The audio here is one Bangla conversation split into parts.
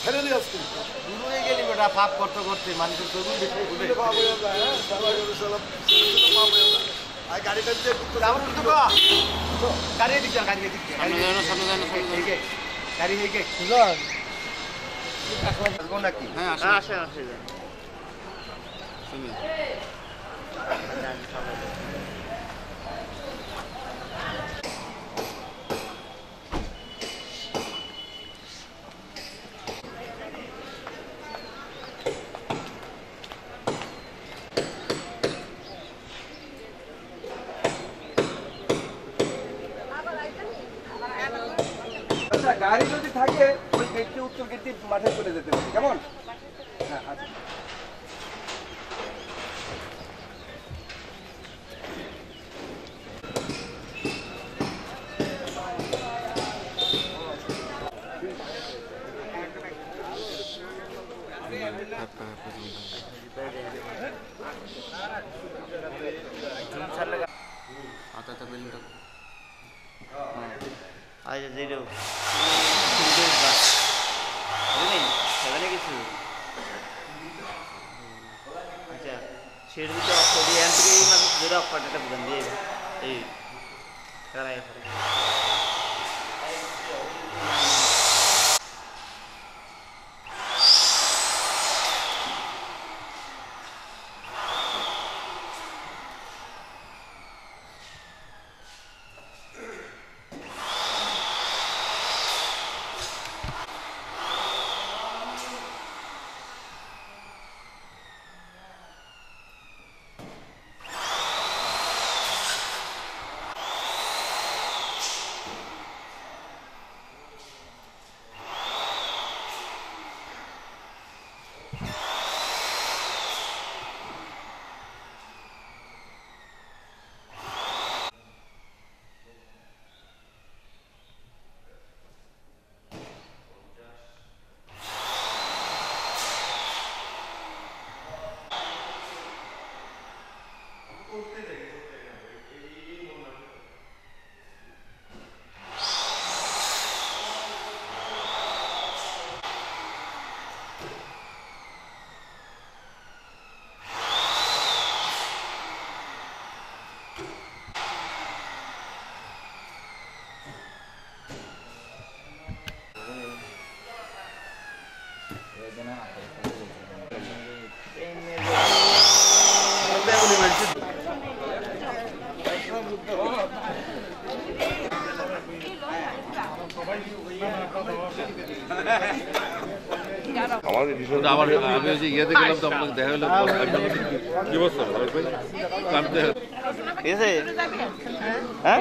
ফেলে দিয়ে আসছি দূরে গেলি বেটা পাপ করতে করতে মানুষের তরুণ দেখে ঘুরে গাড়িটা দিয়ে গাড়ি দিচ্ছেন গাড়ি দিচ্ছেন গাড়ি হয়ে গেছে নাকি হ্যাঁ আসে আসে শুনি গাড়ি যদি থাকে ওই গেটটি উত্তর গেটটি মাঠে চলে যেতে পারি কেমন হ্যাঁ আচ্ছা আচ্ছা জিরো সেখানে কিছু আচ্ছা সেটা দিতে অফ করি এখান থেকে এই মাসে ধরে অফ কাটাটা বুঝান দিয়ে এই খেলায় আমি ওই যে ইয়েতে গেলাম তো আপনাকে দেখা হলো কি বলছো ঠিক আছে হ্যাঁ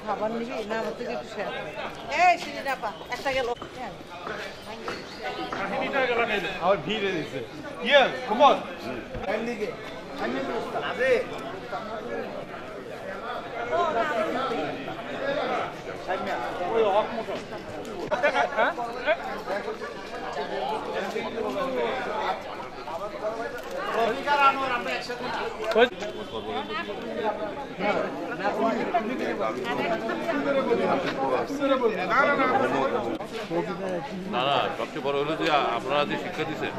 খাবার নিবি না একটা গেল আমার ভিড়ে দিচ্ছে ইয়ে কুমল না না সবচেয়ে বড় হলো যে আপনারা যে শিক্ষা দিচ্ছেন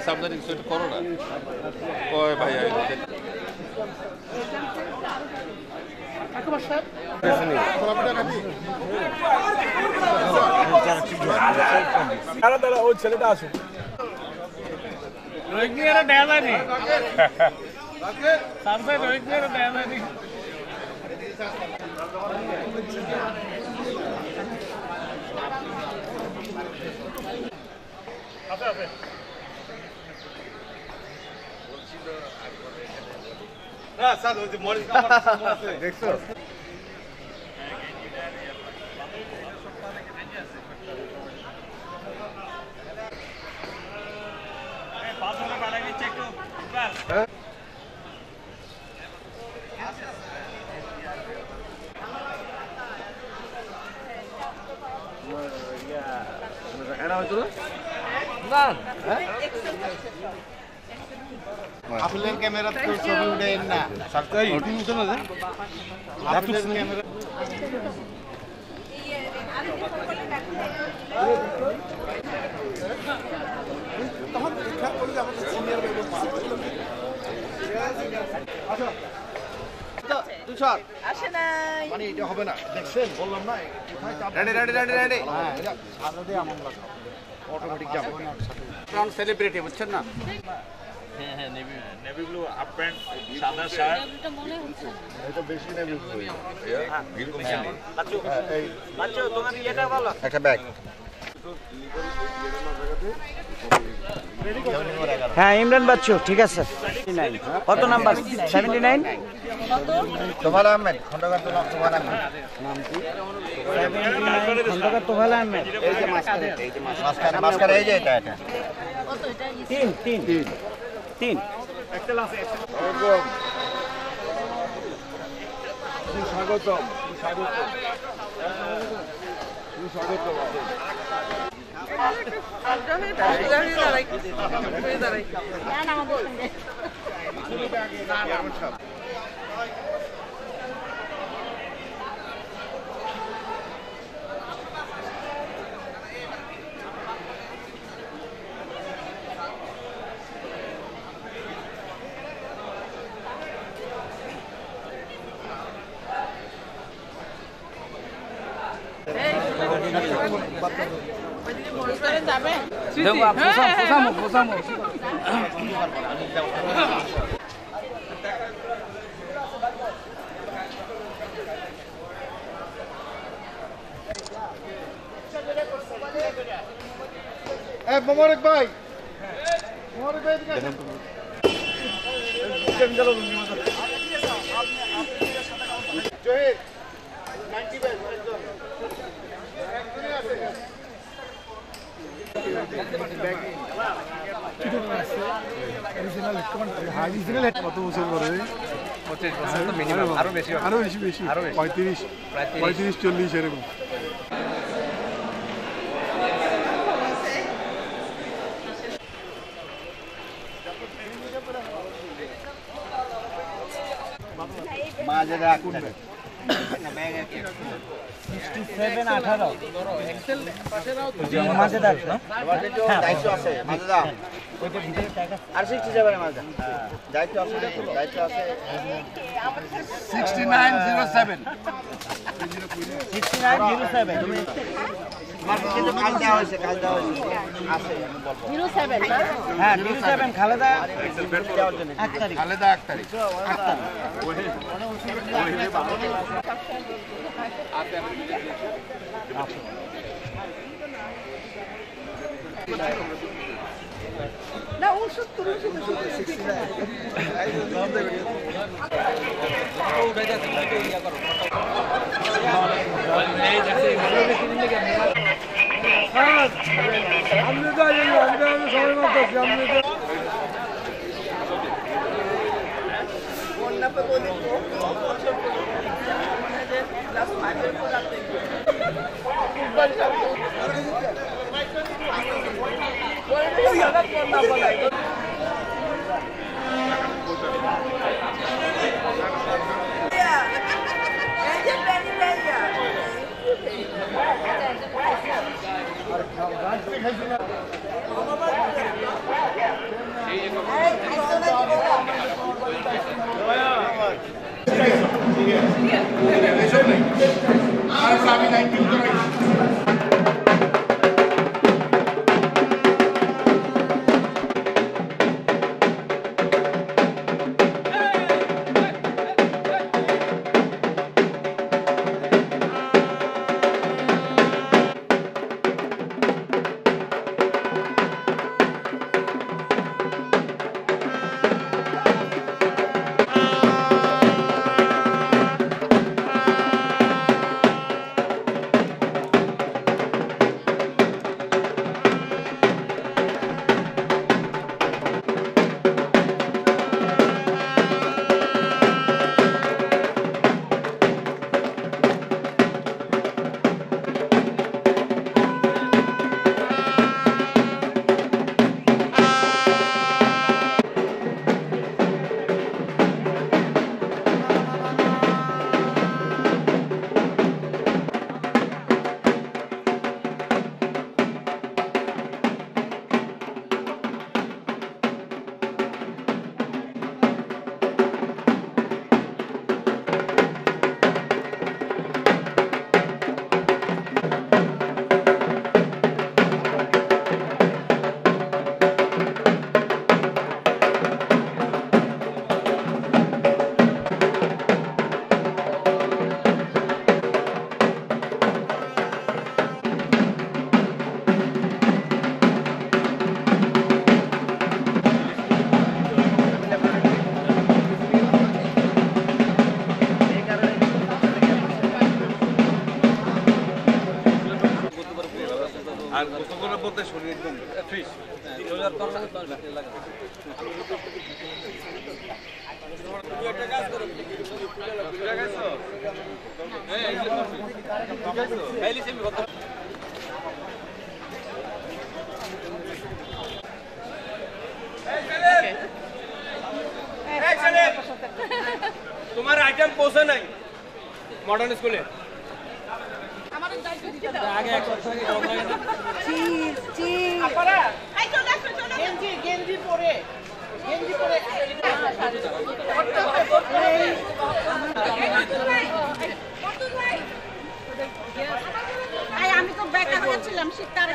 সাবধানে কিছু একটা করো না কয় ভাই দাঁড়া ওই ছেলেটা আসুক রোহিত নিয়ে দেয়া যায়নি সামনে রোহিত নিয়ে দেয়া যায়নি দেখছো আপনার ক্যামেরা তো ছবি উঠেন না সরকারি ওটি উঠে না আপনার ক্যামেরা মানে এটা হবে না দেখছেন বললাম না রেডি রেডি রেডি রেডি হ্যাঁ এটা সাদা দিয়ে আমন লাগা অটোমেটিক যাবে কারণ সেলিব্রিটি বুঝছেন না হ্যাঁ নেভি ব্লু হাফ প্যান্ট সাদা শার্ট এটা বেশি নেবে এরকম বাচ্চা তোমার এটা বলো একটা ব্যাগ হ্যাঁ ইমরান বাচ্চু ঠিক আছে কত নাম্বার 79 তোমার আহমেদ খন্ডকার তোমার আহমেদ নাম কি 79 খন্দকার তোফাল আহমেদ এই যে মাস্টার এই যে এটা তিন স্বাগতম স্বাগতম স্বাগতম মোবারক ভাই জহির 90 ভাই কত বছর পরে 25% মিনিমাম আরো বেশি 35 40 এরকম মাঝে রাখুন 67 18 মাঝে দাও না দায়িত্ব আছে মাঝে দাও আর 60 যাবে মাঝে দায়িত্ব আছে দায়িত্ব আছে 6907 6907 তুমি কিন্তু কাল দেওয়া হয়েছে আছে আমি বলবো 07 না হ্যাঁ 07 খালেদা 1 তারিখ খালেদা 1 তারিখ না ওষুধ তো আমি 90 Thank বলতে শরীর একদম ফ্রেশ। তোমার আইটেম পৌঁছে নাই মডার্ন স্কুলে আগে এক কথা চিজ চিজ গেঞ্জি গেঞ্জি পরে আমি তো বেকার হয়েছিলাম শীতকালে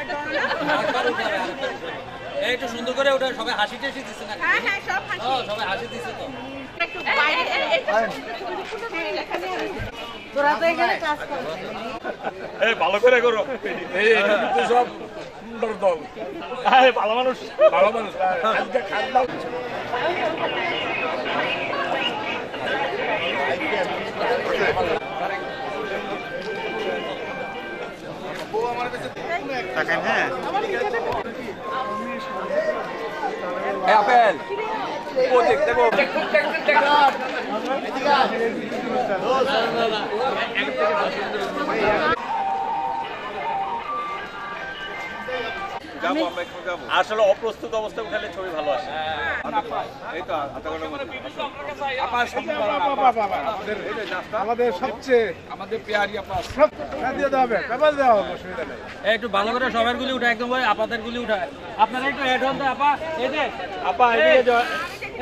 একটু সুন্দর করে ওটা সবাই হাসি টাসি দিচ্ছে না? হ্যাঁ হ্যাঁ সব হাসি সবাই হাসি দিচ্ছে তো। একটু বাইরে তোরা তো এখানে কাজ করছিস এই ভালো করে করো এই কিন্তু সব সুন্দর দল এই ভালো মানুষ আজকে খাদ্য দেখেন হ্যাঁ আপেল ও দেখতে দেবো আসলে অপ্রস্তুত অবস্থা উঠালে ছবি ভালো আসে এই তো আধা ঘন্টার মধ্যে আমাদের সবচেয়ে আমাদের পেয়ারি আপা সব দিয়ে দেওয়া হবে পেপার দেওয়া হবে অসুবিধা নেই। একটু ভালো করে সবার গুলি উঠায় একদম ওই আপাদের গুলি উঠায়। আপনারা একটু অ্যাড হন তো আপা, এই যে আপা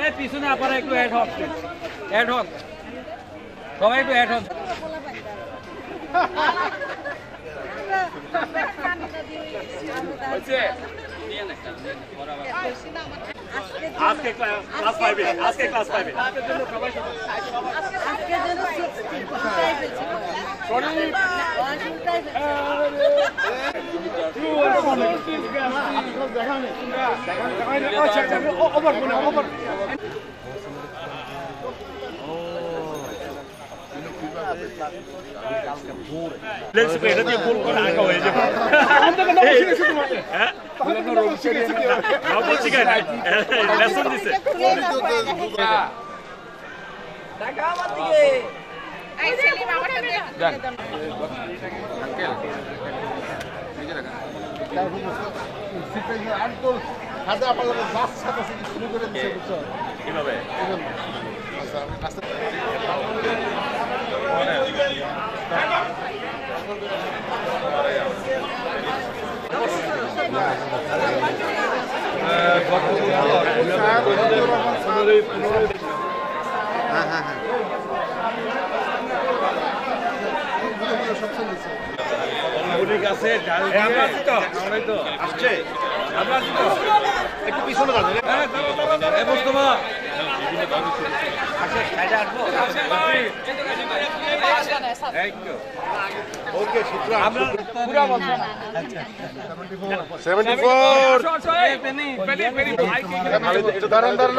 এই পিছনে আপনারা একটু অ্যাড হন, অ্যাড হন সবাই একটু অ্যাড হন। আজকে ক্লাস পাইবে আজকে ক্লাস পাইবে এটা দিয়ে ফুল করে আঁকা হয়ে যাবে বলছি কেন লেসন দিছে কিভাবে একটু পিছনে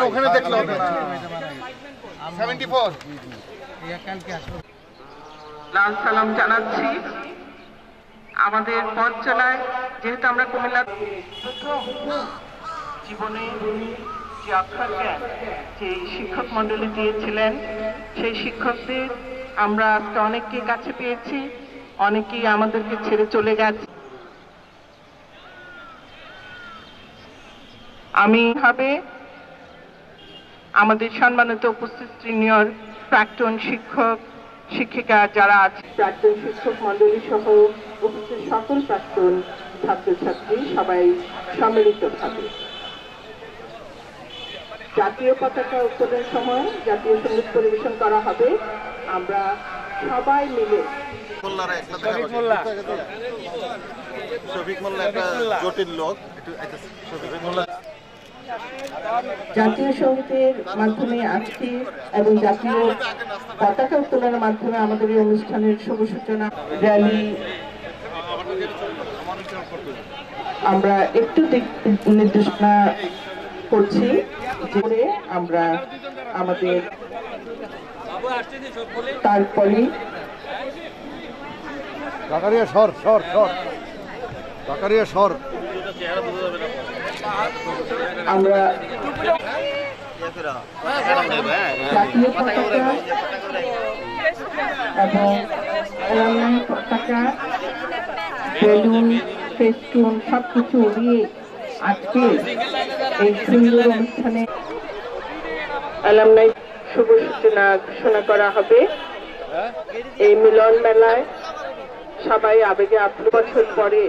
ওখানে দেখলে হবে না 74 লাল সালাম জানাচ্ছি আমাদের পথ চলায় যেহেতু আমরা কুমিল্লা জীবনে যে অক্ষর জ্ঞান যে শিক্ষক মন্ডলী দিয়েছিলেন সেই শিক্ষকদের আমরা আজকে অনেককে কাছে পেয়েছি, অনেকেই আমাদেরকে ছেড়ে চলে গেছে। আমি ভাবে আমাদের সম্মানিত উপস্থিত সিনিয়র প্রাক্তন শিক্ষক শিক্ষিকা যারা আছে, প্রাক্তন শিক্ষক মন্ডলী সহ উপস্থিত সকল প্রাক্তন ছাত্রছাত্রী সবাই সম্মিলিতভাবে জাতীয় পতাকা উত্তোলনের সময় জাতীয় সঙ্গীত পরিবেশন করা হবে। আমরা সবাই মিলে শফিক মোল্লা একটা জটিল লোক, জাতীয় সঙ্গীতের মাধ্যমে আজকে এবং জাতীয় পতাকা উত্তোলনের মাধ্যমে আমাদের এই অনুষ্ঠানের শুভ সূচনা র্যালি। আমরা একটু নির্দেশনা করছি যে আমরা আমাদের তারপরে সর সর সর জাকারিয়া সর আমরা জাতীয় পতাকা এবং অ্যালামনাই পতাকা বেলুন ফেস্টুন সবকিছু উড়িয়ে আজকে এই সুন্দর অনুষ্ঠানে অ্যালামনাই শুভ সূচনা ঘোষণা করা হবে। এই মিলন মেলায় সবাই আবেগে আপ্লুত বছর পরে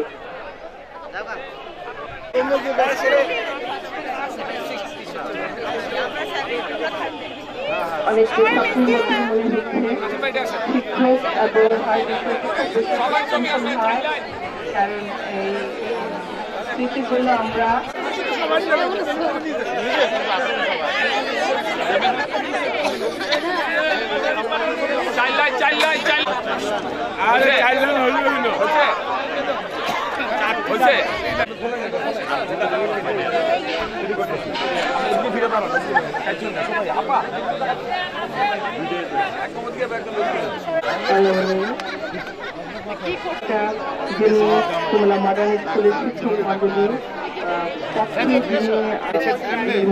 অনেক স্বপ্ন মনে হচ্ছে শিক্ষক এবং কারণ এই স্মৃতিগুলো আমরা যিনি কুমিল্লা মডার্ন স্কুলের শিক্ষক মণ্ডলীর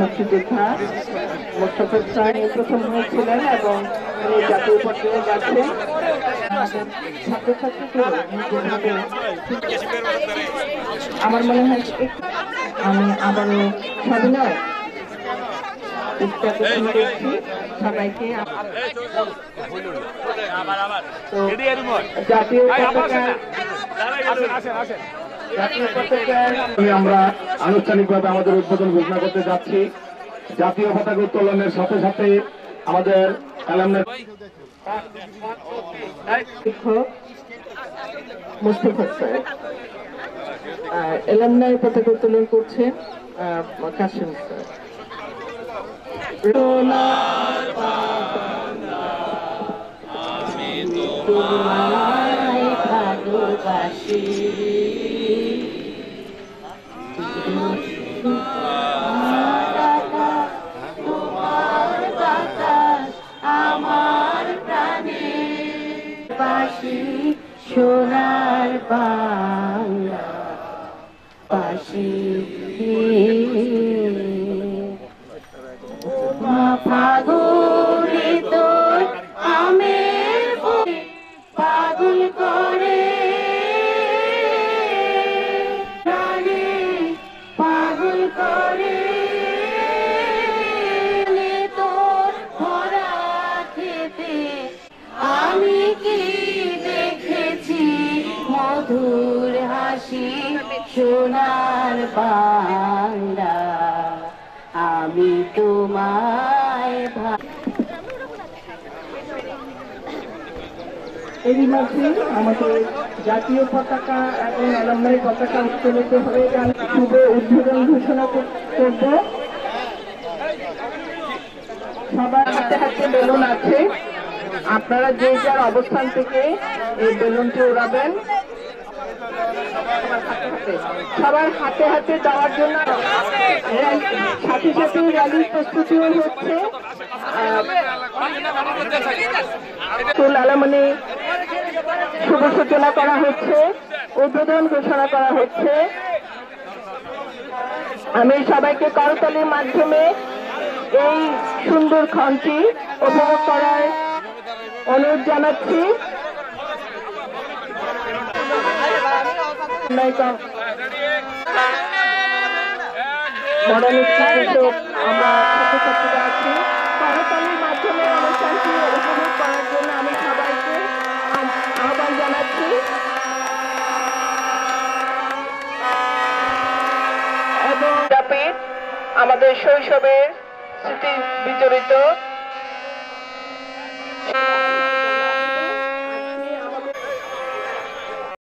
মুক্তিযোদ্ধা মোস্তফা স্যার প্রথম হয়েছিলেন এবং উনি জাতীয় পর্যায়ে যাচ্ছেন। ছাত্রছাত্রীকে আমার মনে হয় আমি আবারও সবিনয় সবাইকে জাতীয় আমরা আনুষ্ঠানিকভাবে আমাদের উদ্বোধন ঘোষণা করতে যাচ্ছি। জাতীয় পতাকা উত্তোলনের সাথে সাথে আমাদের শিক্ষক মোস্তফা স্যার আর এলামনাই পতাকা উত্তোলন করছেন কাশিম স্যার। ভালোবাসি আমার প্রাণে বাসি সোনার বাংলা বাসি ফাগুনে তোর আমের পাগল করে পাগল করে তোর ভরা খেতে আমি কি দেখেছি মধুর হাসি সোনার বাংলা আমি তোমায় এরই মাঝে আমাদের জাতীয় পতাকা এবং অ্যালামনাই পতাকা উত্তোলিত হয়ে আমি শুভ উদ্বোধন ঘোষণা করব। সবার হাতে হাতে বেলুন আছে, আপনারা যে যার অবস্থান থেকে এই বেলুনটি উড়াবেন। সবার হাতে হাতে দেওয়ার জন্য সাথে সাথে র্যালির প্রস্তুতিও হচ্ছে। অ্যালামনাই শুভ সূচনা করা হচ্ছে, উদ্বোধন ঘোষণা করা হচ্ছে। আমি সবাইকে করতালির মাধ্যমে এই সুন্দর ক্ষণটি উপভোগ করার অনুরোধ জানাচ্ছি। আমরা ছাত্রছাত্রীরা আছি, করতালির মাধ্যমে অনুষ্ঠানটি উপভোগ করার জন্য আমি সবাইকে আহ্বান জানাচ্ছি। এবং আমাদের শৈশবের স্মৃতি বিজড়িত